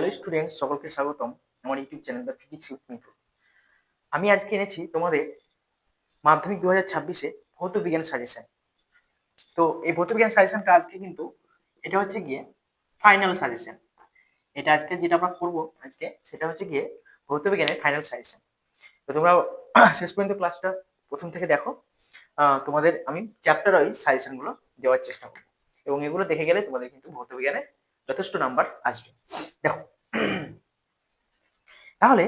Hello students, সকলকে স্বাগতম আমার YouTube channel the physics with Mithu. আমি আজকে এনেছি তোমাদের মাধ্যমিক 2026-এ ভৌত বিজ্ঞান সাজেশন। তো এই ভৌত বিজ্ঞান সাজেশনটা আজকে কিন্তু এটা হচ্ছে গিয়ে ফাইনাল সাজেশন। এটা আজকে যেটা আমরা করবো আজকে সেটা হচ্ছে গিয়ে ভৌত বিজ্ঞানের ফাইনাল সাজেশন। তো তোমরা শেষ পর্যন্ত ক্লাসটা প্রথম থেকে দেখো। তোমাদের আমি চ্যাপ্টার ওয়াইজ সাজেশনগুলো দেওয়ার চেষ্টা করবো এবং এগুলো দেখে গেলে তোমাদের কিন্তু ভৌত বিজ্ঞানে যথেষ্ট নাম্বার আসবে। দেখো, তাহলে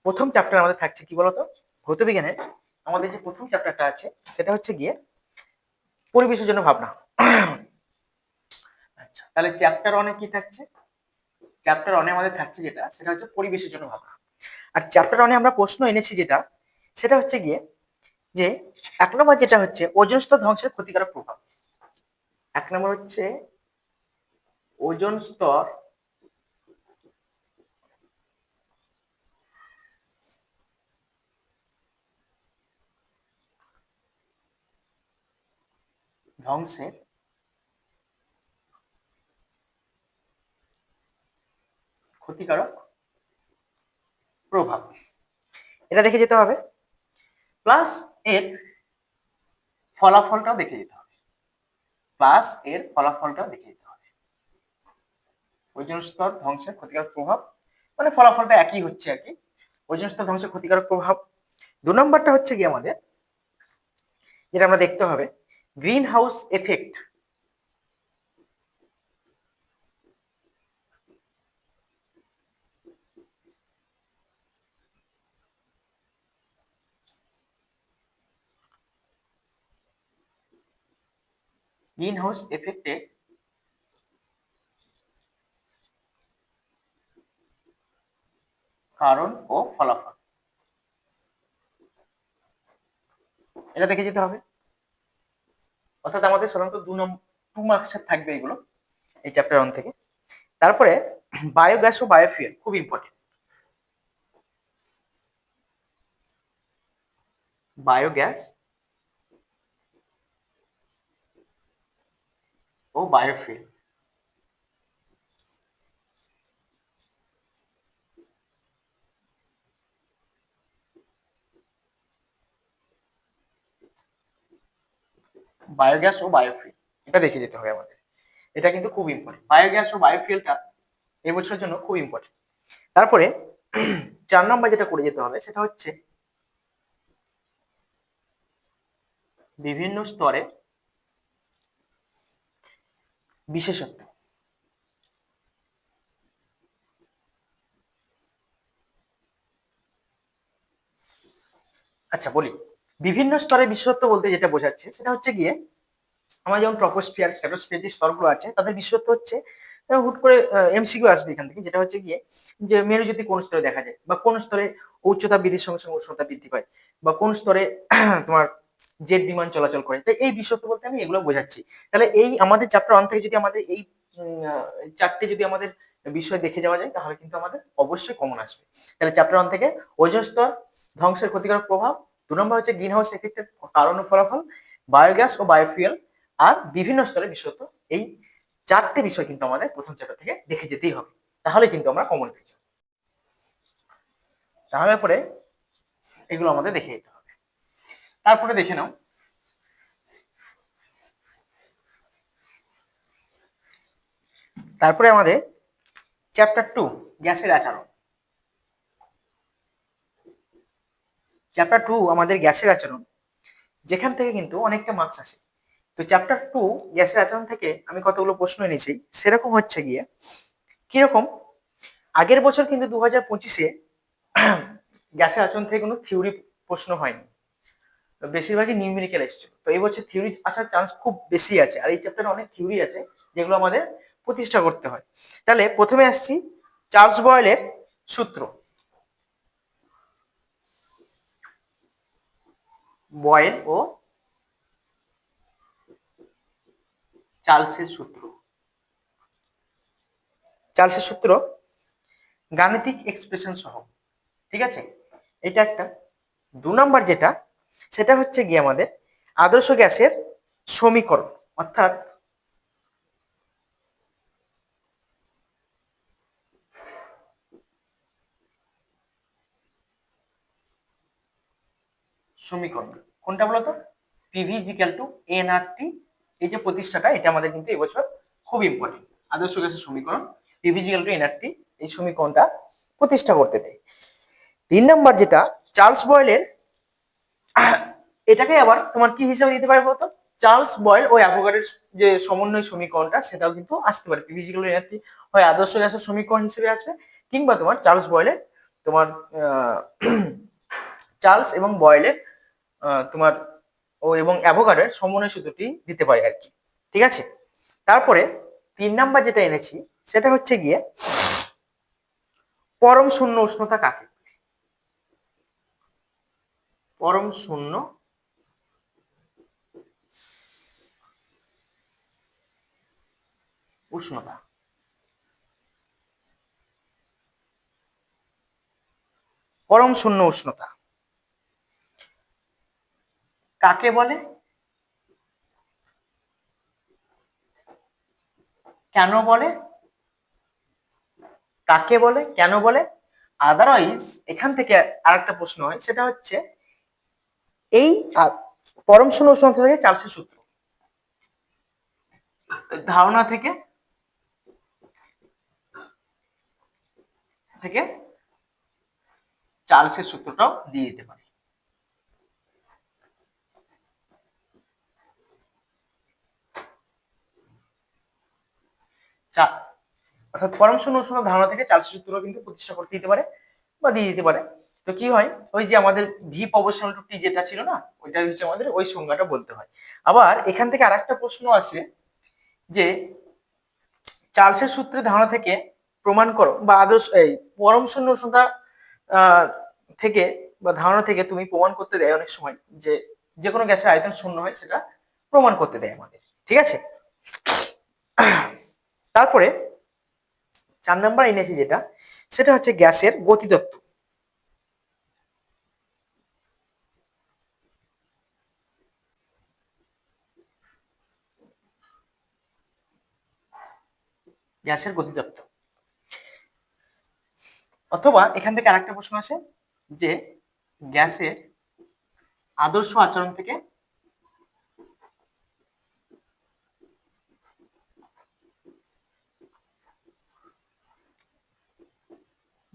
প্রথম চ্যাপ্টার আমাদের থাকছে কি বলতো? ভৌত বিজ্ঞানের আমাদের যে প্রথম চ্যাপ্টারটা আছে সেটা হচ্ছে গিয়ে পরিবেশের জন্য ভাবনা। আচ্ছা, তাহলে চ্যাপ্টার ওয়ানে কি থাকছে? চ্যাপ্টার ওয়ানে আমাদের থাকছে যেটা সেটা হচ্ছে পরিবেশের জন্য ভাবনা। আর চ্যাপ্টার ওয়ানে আমরা প্রশ্ন এনেছি যেটা সেটা হচ্ছে গিয়ে যে 1 নম্বর যেটা হচ্ছে ওজোন স্তর ধ্বংসের ক্ষতিকারক প্রভাব। 1 নম্বর হচ্ছে ওজোন স্তর ধ্বংসের ক্ষতিকারক প্রভাব, এটা দেখে যেতে হবে। প্লাস এর ফলাফলটাও দেখে যেতে হবে। ওজোন স্তর ধ্বংসের ক্ষতিকারক প্রভাব মানে ফলাফলটা একই হচ্ছে আর কি। ওজোন স্তর ধ্বংসের ক্ষতিকারক প্রভাব। 2 নম্বরটা হচ্ছে কি আমাদের যেটা আমরা দেখতে হবে greenhouse effect. Greenhouse এফেক্টে কারণ ও ফলাফল, এটা দেখে যেতে হবে। অর্থাৎ আমাদের সাধারণত 2 মার্কসের থাকবে এগুলো এই চ্যাপ্টার 1 থেকে। তারপরে বায়োগ্যাস ও বায়োফুয়েল খুব ইম্পর্টেন্ট। বায়োগ্যাস ও বায়োফুয়েল, বায়োগ্যাস ও বায়োফুয়েল এটা দেখে যেতে হবে আমাদের। এটা কিন্তু খুব ইম্পর্টেন্ট, বায়োগ্যাস ও বায়োফুয়েলটা এবছরের জন্য খুব ইম্পর্টেন্ট। তারপরে 4 নম্বর যেটা করে যেতে হবে সেটা হচ্ছে বিভিন্ন স্তরে বিশেষত্ব। আচ্ছা বলি, বিভিন্ন স্তরে বিশেষত্ব বলতে যেটা বোঝাচ্ছে সেটা হচ্ছে গিয়ে আমার যেমন ট্রপোস্ফিয়ার স্ট্র্যাটোস্ফিয়ার যে স্তরগুলো আছে তাদের বিশেষত্ব হচ্ছে হুট করে এমসিকিউ আসবে এখান থেকে, যেটা হচ্ছে গিয়ে যে মেরুজ্যোতি কোন স্তরে দেখা যায় বা কোন স্তরে উচ্চতা বৃদ্ধির সঙ্গে সঙ্গে উষ্ণতা বৃদ্ধি পায় বা কোন স্তরে তোমার জেট বিমান চলাচল করে। তাই এই বিশেষত্ব বলতে আমি এগুলো বোঝাচ্ছি। তাহলে এই আমাদের চ্যাপ্টার 1 থেকে যদি আমাদের এই 4টে যদি আমাদের বিষয় দেখে যাওয়া যায় তাহলে কিন্তু আমাদের অবশ্যই কমন আসবে। তাহলে চ্যাপ্টার 1 থেকে ওজোন স্তর ধ্বংসের ক্ষতিকারক প্রভাব, 2 নম্বর হচ্ছে গ্রিন হাউস এফেক্টের কারণ ও ফলাফল, বায়োগ্যাস ও বায়োফুয়েল, আর বিভিন্ন স্তরে বিশেষত। এই 4টে বিষয় কিন্তু আমাদের প্রথম চ্যাপ্টার থেকে দেখে যেতেই হবে, তাহলে কিন্তু আমরা কমন পেয়ে যাবো। তাহলে পরে এগুলো আমাদের দেখে যেতে হবে। তারপরে দেখে নাও তারপরে আমাদের চ্যাপ্টার 2 গ্যাসের আচরণ। চ্যাপ্টার 2 আমাদের গ্যাসের আচরণ, যেখান থেকে কিন্তু অনেকটা মার্কস আসে। তো চ্যাপ্টার 2 গ্যাসের আচরণ থেকে আমি কতগুলো প্রশ্ন এনেছি, সেরকম হচ্ছে গিয়ে কিরকম আগের বছর কিন্তু 2025-এ গ্যাসের আচরণ থেকে কোনো থিওরি প্রশ্ন হয়নি, বেশিরভাগই নিউমেরিক্যাল এসেছিল। তো এই বছর থিওরি আসার চান্স খুব বেশি আছে, আর এই চ্যাপ্টারে অনেক থিওরি আছে যেগুলো আমাদের প্রতিষ্ঠা করতে হয়। তাহলে প্রথমে আসছি চার্লস বয়েলের সূত্র। বয়েল ও চার্লসের সূত্র, চার্লসের সূত্র গাণিতিক এক্সপ্রেশন সহ, ঠিক আছে, এটা একটা। 2 নম্বর যেটা সেটা হচ্ছে গিয়ে আমাদের আদর্শ গ্যাসের সমীকরণ, অর্থাৎ সমীকরণ কোনটা বলতো? পিভি ইজিক্যাল টু এনআরটি, এই যে প্রতিষ্ঠাটা এটা আমাদের কিন্তু এবছর খুব ইম্পর্টেন্ট। আদর্শ গ্যাসের সমীকরণ পিভি ইজিক্যাল টু এনআরটি, এই সমীকরণটা প্রতিষ্ঠা করতে দেয়। 3 নাম্বার যেটা চার্লস বয়েলের, এটাকে আবার তোমার কি হিসাবে দিতে পারে বলতো? চার্লস বয়েল ও অ্যাভোগাড্রোর যে সমন্বয় সমীকরণটা সেটাও কিন্তু আসতে পারে। পিভি ইজিক্যাল টু এনআরটি হয় আদর্শ গ্যাসের সমীকরণ হিসেবে আসবে, কিংবা তোমার চার্লস বয়েলের তোমার চার্লস এবং বয়েলের তোমার ও এবং অ্যাভোগাড্রোর সমন্বয় সূত্রটি দিতে পারে আর কি। ঠিক আছে, তারপরে 3 নাম্বার যেটা এনেছি সেটা হচ্ছে গিয়ে পরম শূন্য উষ্ণতা কাকে বলে? পরম শূন্য উষ্ণতা, পরম শূন্য উষ্ণতা কাকে বলে, কেন বলে, কাকে বলে, কেন বলে? আদারওয়াইজ এখান থেকে আরেকটা প্রশ্ন হয়, সেটা হচ্ছে এই পরম শূন্য উষ্ণতা থেকে চার্লসের সূত্র, ধারণা থেকে থেকে চার্লসের সূত্রটাও দিয়ে দিতে পারে। অর্থাৎ পরম শূন্য উষ্ণতার ধারণা থেকে চার্লসের সূত্র কিন্তু প্রতিষ্ঠা করতে দিতে পারে বা দিয়ে দিতে পারে। তো কি হয়, ওই যে আমাদের ভি প্রপোর্শনাল টু টি যেটা ছিল না, ওইটা হচ্ছে আমাদের ওই সংজ্ঞাটা বলতে হয়। আবার এখান থেকে আরেকটা প্রশ্ন আসে যে চার্লসের সূত্রের ধারণা থেকে প্রমাণ করো, বা আদর্শ এই পরম শূন্য উষ্ণতা থেকে বা ধারণা থেকে তুমি প্রমাণ করতে দেয় অনেক সময় যে যে কোনো গ্যাসের আয়তন শূন্য হয়, সেটা প্রমাণ করতে দেয় আমাদের। ঠিক আছে, তারপরে 4 নাম্বার এনেছি যেটা, সেটা হচ্ছে গ্যাসের গতিতত্ত্ব। গ্যাসের গতিতত্ত্ব, অথবা এখান থেকে আরেকটা প্রশ্ন আসে যে গ্যাসের আদর্শ আচরণ থেকে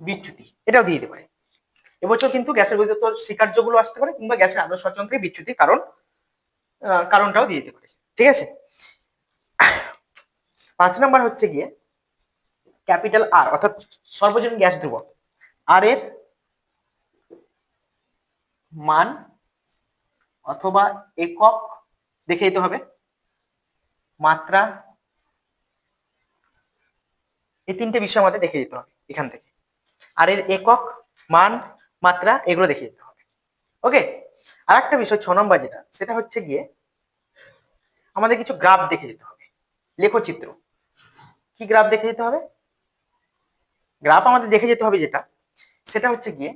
বিচ্যুতি, এটাও দিয়ে দিতে পারে। এবছর কিন্তু গ্যাসের গতিতত্ত্ব স্বীকার্যগুলো আসতে পারে, কিংবা গ্যাসের আদর্শ আচরণ থেকে বিচ্যুতির কারণটাও দিয়ে দিতে পারে। ঠিক আছে, 5 নাম্বার হচ্ছে গিয়ে ক্যাপিটাল আর, অর্থাৎ সর্বজনীন গ্যাস ধ্রুবক, আর এর মান অথবা একক দেখে দিতে হবে, মাত্রা, এই 3টে বিষয় আমাদের দেখে দিতে হবে এখান থেকে। আর এর একক, মান, মাত্রা, এগুলো দেখে দিতে হবে। ওকে, আর একটা বিষয় 6 নম্বর যেটা, সেটা হচ্ছে গিয়ে আমাদের কিছু গ্রাফ দেখে যেতে হবে, লেখচিত্র। কি গ্রাফ দেখে যেতে হবে? গ্রাফ আমাদের দেখে যেতে হবে যেটা, সেটা হচ্ছে গিয়ে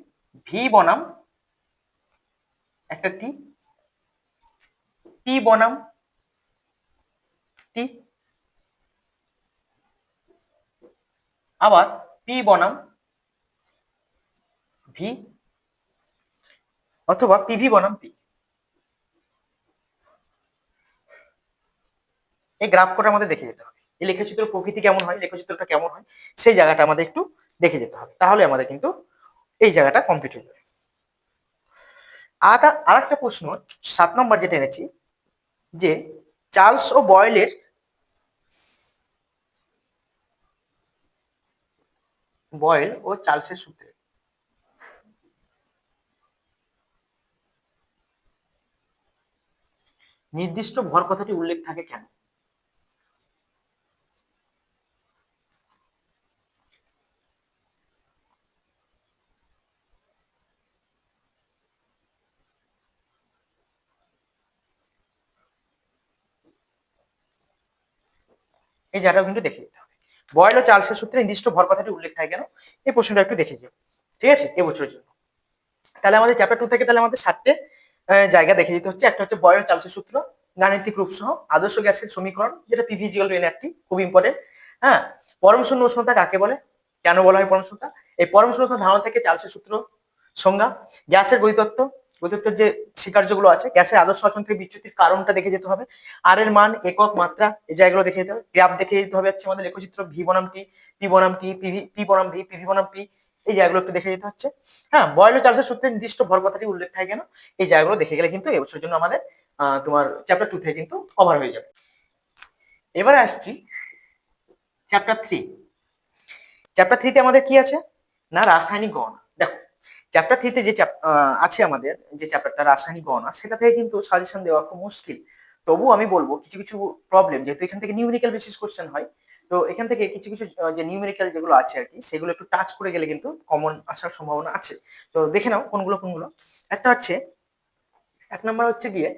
ভি বনাম একটা টি, টি বনাম টি, আবার পি বনাম ভি, অথবা পিভি বনাম পি। এই গ্রাফ কোড আমাদের দেখে যেতে হবে। এই লেখচিত্র প্রকৃতি কেমন হয়, লেখচিত্রটা কেমন হয়, সেই জায়গাটা আমাদের একটু দেখে যেতে হবে, তাহলে আমাদের কিন্তু এই জায়গাটা কমপ্লিট হয়ে যাবে। আর একটা প্রশ্ন 7 নম্বর যেটা এনেছি, যে চার্লস ও বয়েলের বয়েল ও চার্লসের সূত্রে নির্দিষ্ট ভর কথাটি উল্লেখ থাকে কেন? এই জায়গাটাও কিন্তু দেখে দিতে হবে। বয়েল ও চার্লসের সূত্রে নির্দিষ্ট ভর কথাটি উল্লেখ থাকে কেন, এই প্রশ্নটা একটু দেখে যাও। ঠিক আছে, এবছরের জন্য। তাহলে আমাদের চ্যাপ্টার 2 থেকে তাহলে আমাদের 7টে জায়গা দেখে দিতে হচ্ছে। একটা হচ্ছে বয়েল ও চার্লসের সূত্র, গাণিতিক রূপ সহ আদর্শ গ্যাসের সমীকরণ, যেটা পিভি ইকুয়াল টু এনআরটি, খুব ইম্পর্টেন্ট। হ্যাঁ, পরম শূন্য উষ্ণতা কাকে বলে, কেন বলা হয় পরম শূন্যতা, এই পরম শূন্যতা ধারণা থেকে চার্লসের সূত্র সংজ্ঞা, গ্যাসের গতিতত্ত্ব, গতিত্বের যে স্বীকার্যগুলো আছে, গ্যাসের আদর্শ আচরণ থেকে বিচ্যুতির কারণটা দেখে যেতে হবে, আর এর মান, একক, মাত্রা, এই জায়গাগুলো দেখে যেতে হবে। গ্রাফ দেখে যেতে হবে হচ্ছে আমাদের লেখচিত্র ভি বনাম টি, পি বনাম টি, পি বনাম ভি, পিভি বনাম পি, এই জায়গাগুলো একটু দেখে যেতে হচ্ছে। হ্যাঁ, বয়েল ও চার্লসের সূত্রে নির্দিষ্ট ভর কথাটি উল্লেখ থাকে কেন, এই জায়গাগুলো দেখে গেলে কিন্তু এবছরের জন্য আমাদের তোমার চ্যাপ্টার 2 থেকে কিন্তু কভার হয়ে যাবে। এবারে আসছি চ্যাপ্টার 3। চ্যাপ্টার 3 তে আমাদের কি আছে না, রাসায়নিক গণনা। দেখো, চ্যাপ্টার 3 তে যে আছে আমাদের যে চ্যাপ্টারটা রাসায়নিক গণনা, সেটা থেকে কিন্তু সাজেশন দেওয়া খুব মুশকিল। তবু আমি বলবো কিছু কিছু প্রবলেম, যেহেতু এখান থেকে নিউমেরিক্যাল বেসিস কোশ্চেন হয়, তো এখান থেকে কিছু কিছু যে নিউমেরিক্যাল যেগুলো আছে আর কি, সেগুলো একটু টাচ করে গেলে কিন্তু কমন আসার সম্ভাবনা আছে। তো দেখে নাও কোনগুলো কোনগুলো। একটা হচ্ছে, 1 নম্বর হচ্ছে গিয়ে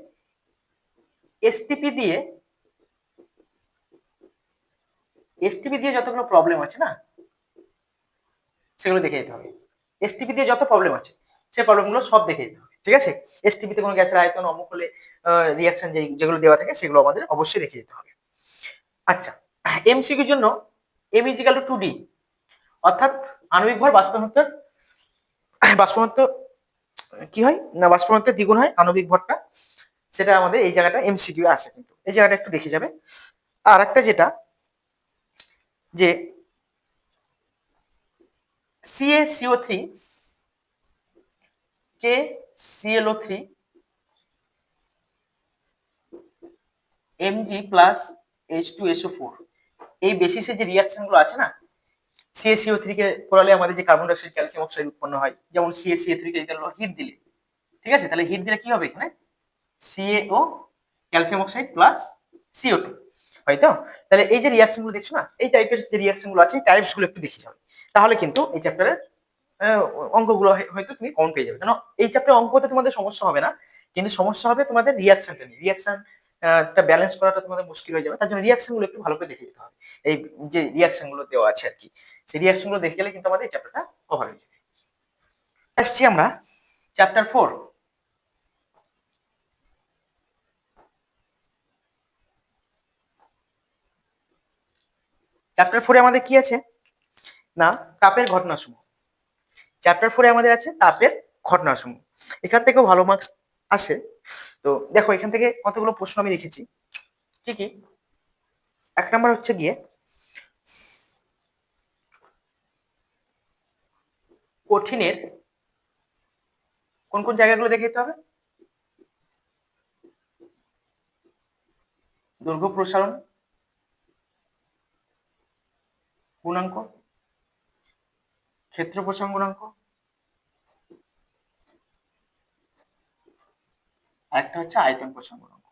এসটিপি দিয়ে, এসটিপি দিয়ে যতগুলো প্রবলেম আছে না, সেগুলো দেখে যেতে হবে। এসটিপি দিয়ে যত প্রবলেম আছে সেই প্রবলেমগুলো সব দেখে যেতে হবে, ঠিক আছে। এসটিপিতে কোনো গ্যাসের আয়তন, অমুক হলে রিয়াকশন যেগুলো দেওয়া থাকে সেগুলো আমাদের অবশ্যই দেখে যেতে হবে। আচ্ছা, এমসিকিউর জন্য এম ইজিক্যাল টু 2D, অর্থাৎ আণবিক ভর বাষ্পঘনত্বের, বাষ্পঘনত্ব কি হয় না, বাষ্পঘনত্বের দ্বিগুণ হয় আণবিক ভরটা, সেটা আমাদের এই জায়গাটা এমসিকিউ আসে, কিন্তু এই জায়গাটা একটু দেখে যাবে। আর একটা যেটা, যে CaCO3 KClO3 Mg+H2SO4, এই বেসিসে যে রিয়াকশন গুলো আছে না, CaCO3 কে পোড়ালে আমাদের যে কার্বন ডাইঅক্সাইড, ক্যালসিয়াম অক্সাইড উৎপন্ন হয়, যেমন CaCO3 কে যদি হিট দিলে, ঠিক আছে, তাহলে হিট দিলে কি হবে এখানে, CaO, calcium oxide plus CO2, হয়তো। তাহলে এই যে রিয়াকশন গুলো দেখছো না, এই টাইপের যে রিয়াকশন গুলো আছে, এই টাইপস গুলো একটু দেখে যাবে, তাহলে কিন্তু এই চ্যাপ্টারের অঙ্কগুলো হয়তো তুমি কমন পেয়ে যাবে। কারণ এই চ্যাপ্টারে অঙ্কতে তোমাদের সমস্যা হবে না, কিন্তু সমস্যা হবে তোমাদের রিয়াকশনটা নিয়ে। রিয়াকশন টা ব্যালেন্স করাটা তোমাদের মুশকিল হয়ে যাবে, তার জন্য রিয়াকশন গুলো একটু ভালো করে দেখে যেতে হবে। এই যে রিয়াকশন গুলো দেওয়া আছে আর কি, সেই রিয়াকশন গুলো দেখে গেলে কিন্তু আমাদের এই চ্যাপ্টারটা কভার হয়ে যাবে। আসছি আমরা চ্যাপ্টার 4। চ্যাপ্টার 4 এ আমাদের কি আছে না, তাপের ঘটনাসমূহ। চ্যাপ্টার 4 এ আমাদের আছে তাপের ঘটনাসমূহ। এখান থেকেও ভালো মার্কস আসে। তো দেখো, এখান থেকে কতগুলো প্রশ্ন আমি রেখেছি। কি কি? 1 নম্বর হচ্ছে গিয়ে কঠিনের কোন কোন জায়গাগুলো দেখে যেতে হবে, দৈর্ঘ্য প্রসারণ গুণাঙ্ক, ক্ষেত্র প্রসারণ গুণাঙ্ক, আর একটা হচ্ছে আয়তন প্রসারণ গুণাঙ্ক।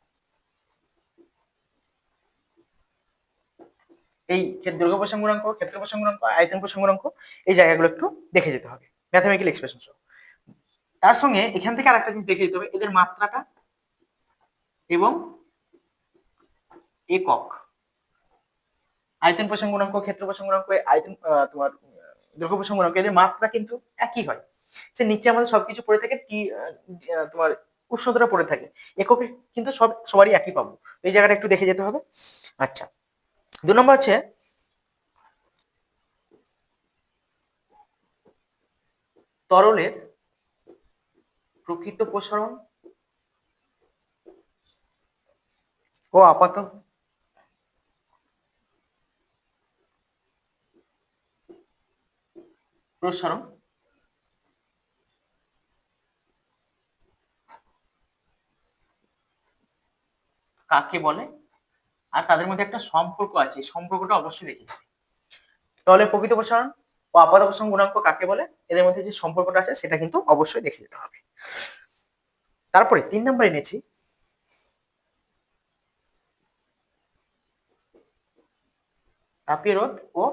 এই দৈর্ঘ্য প্রসারণ গুণাঙ্ক, ক্ষেত্র প্রসারণ গুণাঙ্ক, আয়তন প্রসারণ গুণাঙ্ক, এই জায়গাগুলো একটু দেখে যেতে হবে ম্যাথমেটিক্যাল এক্সপ্রেশন সহ। তার সঙ্গে এখান থেকে আরেকটা জিনিস দেখে যেতে হবে, এদের মাত্রাটা এবং একক। আয়তন প্রসারণ গুণাঙ্ক, ক্ষেত্র প্রসারণ গুণাঙ্ক, আয়তন তোমার দৈর্ঘ্য প্রসারণ গুণাঙ্ক, এদের মাত্রা কিন্তু একই হয়। সে নিচে আমাদের সবকিছু পড়ে থাকে, টি তোমার উষ্ণতাটা পড়ে থাকে, এককে কিন্তু সবারই একই পাবো। এই জায়গাটা একটু দেখে যেতে হবে। আচ্ছা, 2 নম্বর হচ্ছে তরলের প্রকৃত প্রসারণ ও আপাত প্রসারণ কাকে বলে, আর তাদের মধ্যে একটা সম্পর্ক আছে, এই সম্পর্কটা অবশ্যই দেখে যাবে। তাহলে প্রকৃত প্রসারণ ও আপাত প্রসারণ গুণাঙ্ক কাকে বলে, এদের মধ্যে যে সম্পর্কটা আছে সেটা কিন্তু অবশ্যই দেখে যেতে হবে। তারপরে 3 নম্বর এনেছি তাপীয় রোধ ও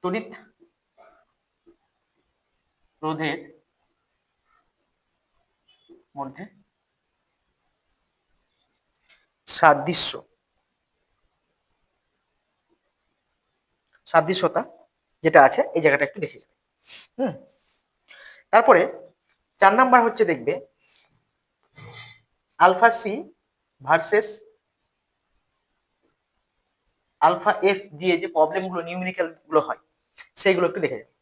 তড়িৎ রোধের মধ্যে সাদৃশ্য, সাদৃশ্যতা যেটা আছে এই জায়গাটা একটু দেখে যাবে। হুম। তারপরে 4 নম্বর হচ্ছে দেখবে alpha C versus alpha F দিয়ে যে প্রবলেম গুলো নিউমেরিক্যাল গুলো হয়, সেইগুলো একটু দেখে যাবে।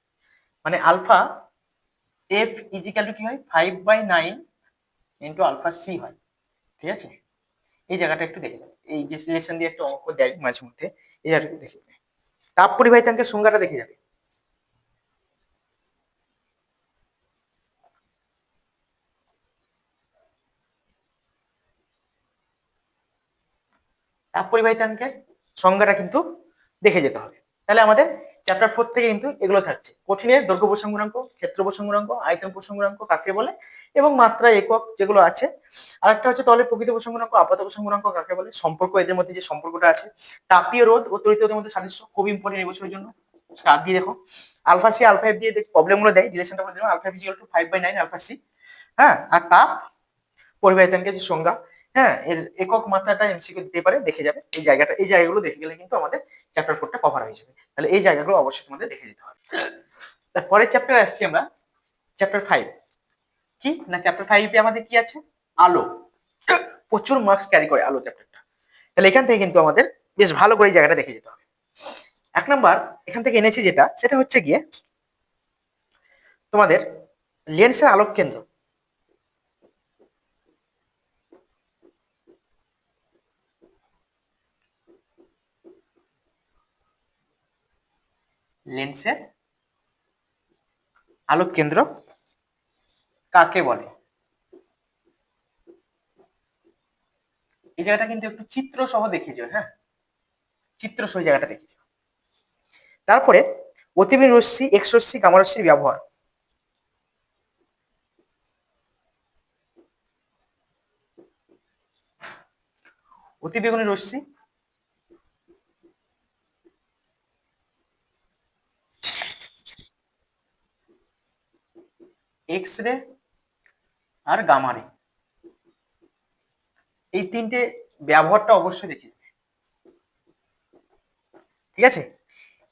মানে আলফা এফ ইজিক্যাল টু কি হয় 5/9 ইন্টু আলফা সি হয়। ঠিক আছে, এই জায়গাটা একটু দেখে যাবে, এই যে রিলেশন দিয়ে একটা অঙ্ক দেয় মাঝে মধ্যে, এই জায়গাটা একটু দেখে যাবে। তাপ পরিবাহিতাঙ্কের সংজ্ঞাটা দেখে যাবে। তাপ পরিবাহিতাঙ্কের সংজ্ঞাটা কিন্তু দেখে যেতে হবে। তাহলে আমাদের চ্যাপ্টার 4 থেকে কিন্তু এগুলো থাকছে, কঠিনের দৈর্ঘ্য প্রসঙ্গাঙ্ক, ক্ষেত্র প্রসঙ্গাঙ্ক, আয়তন প্রসঙ্গাঙ্ক কাকে বলে, এবং মাত্রা একক যেগুলো আছে। আরেকটা হচ্ছে তলের প্রকৃত প্রসঙ্গাঙ্ক, আপাত প্রসঙ্গাঙ্ক কাকে বলে, সম্পর্ক, এদের মধ্যে যে সম্পর্কটা আছে, তাপীয় রোধ ও তড়িৎ রোধের মধ্যে সাদৃশ্য, খুব ইম্পর্টেন্ট এই বছরের জন্য। স্টার দিয়ে দেখো, আলফা সি আলফা এফ দিয়ে প্রবলেম গুলো দেয়, রিলেশনটা বলে দিলাম, alpha F equal to 5/9 alpha C. হ্যাঁ, আর তাপ পরিবাহিতাঙ্কের যে সংজ্ঞা, হ্যাঁ, এর একক মাত্রাটা এমসিকিউ দিতে পারে, দেখে যাবে এই জায়গাটা, এই জায়গাগুলো দেখে গেলে কিন্তু আমাদের চ্যাপ্টার 4টা কভার হয়ে যাবে। তাহলে এই জায়গাগুলো অবশ্যই তোমাদের দেখে যেতে হবে। তারপরের চ্যাপ্টারে আসছি আমরা, চ্যাপ্টার 5। কি না, চ্যাপ্টার 5 এ আমাদের কি আছে, আলো। প্রচুর মার্কস ক্যারি করে আলো চ্যাপ্টারটা। তাহলে এখান থেকে কিন্তু আমাদের বেশ ভালো করে এই জায়গাটা দেখে যেতে হবে। 1 নাম্বার এখান থেকে এনেছি যেটা, সেটা হচ্ছে গিয়ে তোমাদের লেন্সের আলোক কেন্দ্র। লেন্সের আলোক কেন্দ্র কাকে বলে, এই জায়গাটা কিন্তু একটু চিত্র সহ দেখিয়ে যাবে। হ্যাঁ, চিত্র সহ জায়গাটা দেখিয়ে যাবে। তারপরে অতিবেগুনি রশ্মি, এক্স রশ্মি, গামা রশ্মির ব্যবহার। অতিবেগুনি রশ্মি, এক্স রে আর গামা রে, এই তিনটে ব্যবহারটা অবশ্যই দেখিয়ে দেবে। ঠিক আছে,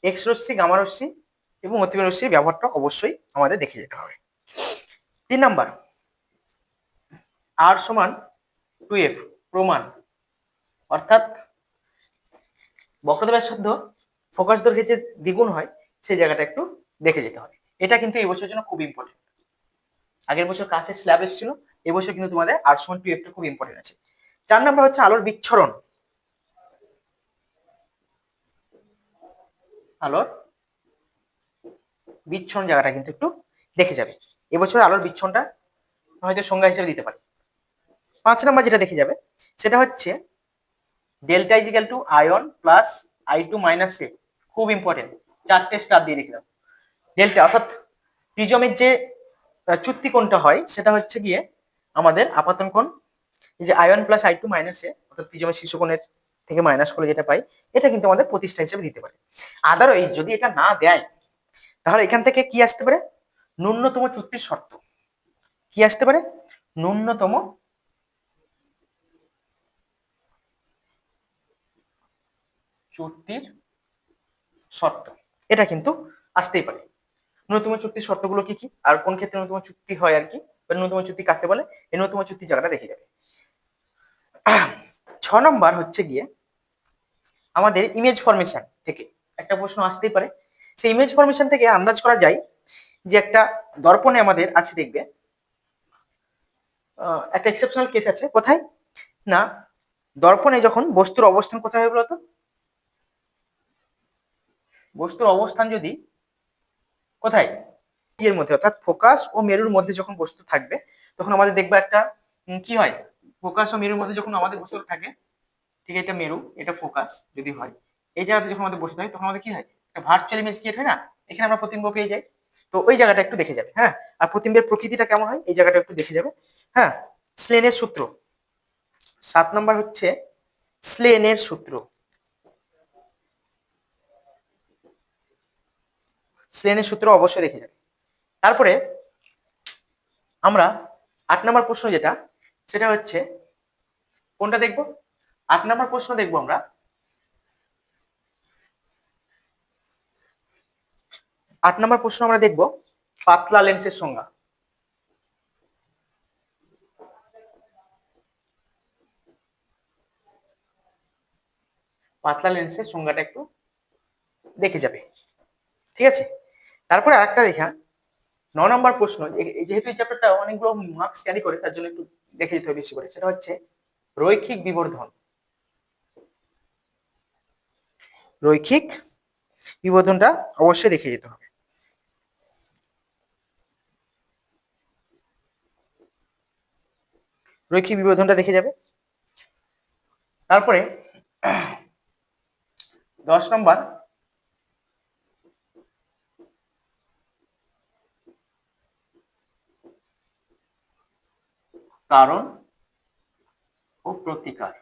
এক্স রশ্মি, গামা রশ্মি এবং অতিবেগুনি রশ্মির ব্যবহারটা অবশ্যই আমাদের দেখে যেতে হবে। 3 নাম্বার, আর সমান 2f প্রমাণ, অর্থাৎ বক্রতলের ব্যাসার্ধ ফোকাস দৈর্ঘ্যের যে দ্বিগুণ হয় সেই জায়গাটা একটু দেখে যেতে হবে। এটা কিন্তু এই বছরের জন্য খুব ইম্পর্টেন্ট। আগের বছর কাঁচের স্ল্যাব এসেছিল, এবছর কিন্তু তোমাদের আর সমান 2f টা খুব ইম্পর্টেন্ট আছে। 4 নাম্বার হচ্ছে আলোর বিচ্ছরণ। আলোর বিচ্ছরণ জায়গাটা কিন্তু একটু দেখে যাবে, এবছর আলোর বিচ্ছরণটা হয়তো সংজ্ঞা হিসেবে দিতে পারে। 5 নাম্বার যেটা দেখে যাবে সেটা হচ্ছে delta equal to ion plus I2 minus এ, খুব ইম্পর্টেন্ট, 4টে স্টার দিয়ে লিখলাম। ডেল্টা অর্থাৎ প্রিজমের যে চুক্তি কোণটা হয় সেটা হচ্ছে গিয়ে আমাদের আপাতন কোণ, এই যে আয়ন প্লাস I2 মাইনাস এ, অর্থাৎ প্রিজমের শীর্ষ কোণের থেকে মাইনাস করে যেটা পাই, এটা কিন্তু আমাদের প্রতিষ্ঠা হিসেবে দিতে পারে। আদারওয়াইজ যদি এটা না দেয় তাহলে এখান থেকে কি আসতে পারে, ন্যূনতম চুক্তির শর্ত। কি আসতে পারে, ন্যূনতম চুক্তির শর্ত, এটা কিন্তু আসতেই পারে। ন্যূনতম চুক্তির শর্তগুলো কি কি, আর কোন ক্ষেত্রে ন্যূনতম চুক্তি হয় আর কি, বা ন্যূনতম চুক্তি কাকে বলে, এই ন্যূনতম চুক্তির জায়গাটা দেখে যাবে। 6 নম্বর হচ্ছে গিয়ে আমাদের ইমেজ ফরমেশন থেকে একটা প্রশ্ন আসতেই পারে। সেই ইমেজ ফরমেশন থেকে আন্দাজ করা যায় যে একটা দর্পণে আমাদের আছে, দেখবে একটা এক্সেপশনাল কেস আছে, কোথায় না, দর্পণে যখন বস্তুর অবস্থান কোথায় হয় বলতো, বস্তুর অবস্থান যদি কোথায়, এর মধ্যে অর্থাৎ ফোকাস ও মেরুর মধ্যে যখন বস্তু থাকবে তখন আমাদের দেখবে একটা কি হয়, ফোকাস ও মেরুর মধ্যে যখন আমাদের বস্তু থাকে, ঠিক এটা মেরু এটা ফোকাস যদি হয়, এই জায়গাতে যখন আমাদের বসে থাকে তখন আমাদের কি হয়, একটা ভার্চুয়াল ইমেজ ক্রিয়েট হয় না, এখানে আমরা প্রতিবিম্ব পেয়ে যাই। তো ওই জায়গাটা একটু দেখে যাবে। হ্যাঁ, আর প্রতিবিম্বের প্রকৃতিটা কেমন হয় এই জায়গাটা একটু দেখে যাবে। হ্যাঁ, স্লেনের সূত্র, 7 নম্বর হচ্ছে স্লেনের সূত্র, স্লেনের সূত্র অবশ্যই দেখে যাবে। তারপরে আমরা 8 নম্বর প্রশ্ন যেটা, সেটা হচ্ছে কোনটা দেখবো, 8 নম্বর প্রশ্ন দেখবো আমরা, 8 নম্বর প্রশ্ন আমরা দেখবো পাতলা লেন্সের সংজ্ঞা। পাতলা লেন্সের সংজ্ঞাটা একটু দেখে যাবে। ঠিক আছে, তারপরে আরেকটা দেখা, নম্বর প্রশ্ন, যেহেতু এই চ্যাপ্টারটা অনেকগুলো মার্কস ক্যারি করে তার জন্য একটু দেখে যেতে হবে বেশি করে, সেটা হচ্ছে রৈখিক বিবর্ধন। রৈখিক বিবর্ধনটা অবশ্যই দেখে যেতে হবে। রৈখিক বিবর্ধনটা দেখে যাবে। তারপরে 10 নম্বর, কারণ ও প্রতিকার।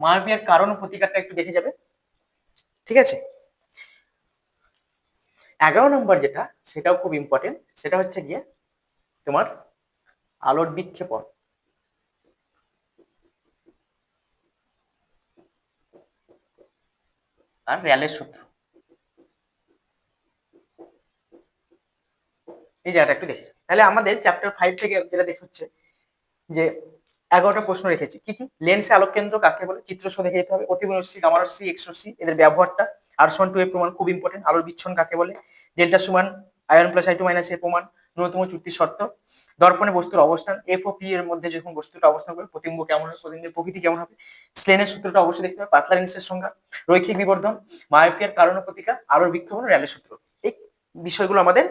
মায়াবিয়ার কারণ ও প্রতিকারটা একটু দেখে যাবে, ঠিক আছে। 11 নম্বর যেটা, সেটাও খুব ইম্পর্টেন্ট, সেটা হচ্ছে গিয়ে তোমার আলোর বিক্ষেপণ আর র্যালের সূত্র। এই জায়গাটা একটু দেখে, তাহলে আমাদের চ্যাপ্টার 5 থেকে যেটা দেখে হচ্ছে যে 11টা প্রশ্ন রেখেছি। কি কি? লেন্সে আলোক কেন্দ্র কাকে বলে, চিত্র সহ দেখে যেতে হবে। অতিবেগুনি গামা রশ্মি, এক্স রশ্মি, এদের ব্যবহারটা, আর সমান 2 এর প্রমাণ খুব ইম্পর্টেন্ট। আলোর বিচ্ছন কাকে বলে, ডেল্টা সমান আয়ন প্লাস I2 মাইনাস এর প্রমাণ, ন্যূনতম চুক্তির শর্ত, দর্পণে বস্তুর অবস্থান, এফ ও পি এর মধ্যে যখন বস্তুটা অবস্থান করবে প্রতিবিম্ব কেমন হবে, প্রতিবিম্বের প্রকৃতি কেমন হবে, স্লেনের সূত্রটা অবশ্যই দেখতে হবে, পাতলা লেন্সের সংজ্ঞা, রৈখিক বিবর্ধন, মায়োপিয়ার কারণ ও প্রতিকার, আলোর বিক্ষেপণ, র্যালের সূত্র। এই বিষয়গুলো আমাদের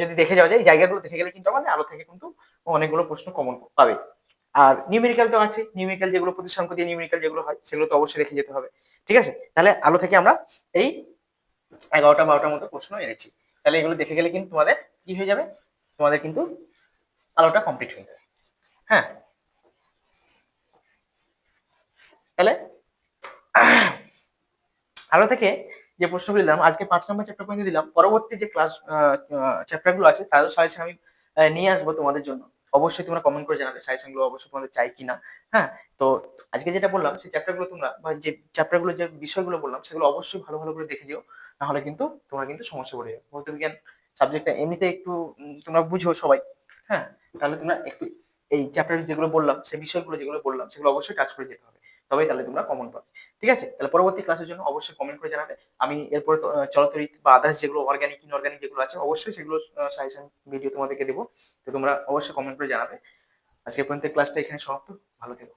যদি দেখে যাওয়া যায়, এই জায়গাগুলো দেখে গেলে কিন্তু আমাদের আলো থেকে কিন্তু অনেকগুলো প্রশ্ন কমন পাবে। আর নিউমেরিক্যাল তো আছে, নিউমেরিক্যাল যেগুলো প্রতিষ্ঠাঙ্ক দিয়ে নিউমেরিক্যাল যেগুলো হয় সেগুলো তো অবশ্যই দেখে যেতে হবে, ঠিক আছে। তাহলে আলো থেকে আমরা এই 11টা 12টার মতো প্রশ্ন এনেছি, তাহলে এগুলো দেখে গেলে কিন্তু তোমাদের কি হয়ে যাবে, তোমাদের কিন্তু আলোটা কমপ্লিট হয়ে যাবে। হ্যাঁ, তাহলে আলো থেকে যে প্রশ্নগুলো দিলাম আজকে 5 নম্বর চ্যাপ্টার পর্যন্ত দিলাম, পরবর্তী যে ক্লাস চ্যাপ্টারগুলো আছে তারও সাজেশন আমি নিয়ে আসবো তোমাদের জন্য। অবশ্যই তোমরা কমেন্ট করে জানাবে সাজেশনগুলো অবশ্যই তোমাদের চাই কিনা। হ্যাঁ, তো আজকে যেটা বললাম সেই চ্যাপ্টারগুলো তোমরা, বা যে চ্যাপ্টারগুলো যে বিষয়গুলো বললাম সেগুলো অবশ্যই ভালো ভালো করে দেখে যেও, নাহলে কিন্তু তোমরা কিন্তু সমস্যা পড়ে যাবে। ভৌত বিজ্ঞান সাবজেক্টটা এমনিতে একটু তোমরা বুঝো সবাই। হ্যাঁ, তাহলে তোমরা একটু এই চ্যাপ্টার যেগুলো বললাম সেই বিষয়গুলো যেগুলো বললাম সেগুলো অবশ্যই কাজ করে যেতে হবে, তবেই তাহলে তোমরা কমন পাবে, ঠিক আছে। তাহলে পরবর্তী ক্লাসের জন্য অবশ্যই কমেন্ট করে জানাবে। আমি এরপরে চলতরিৎ বা আদার্স যেগুলো অর্গানিক ইনঅর্গানিক যেগুলো আছে অবশ্যই সেগুলো সাজেশন ভিডিও তোমাদেরকে দেবো, তো তোমরা অবশ্যই কমেন্ট করে জানাবে। আজকে পর্যন্ত ক্লাসটা এখানে সমাপ্ত, ভালো থেকো।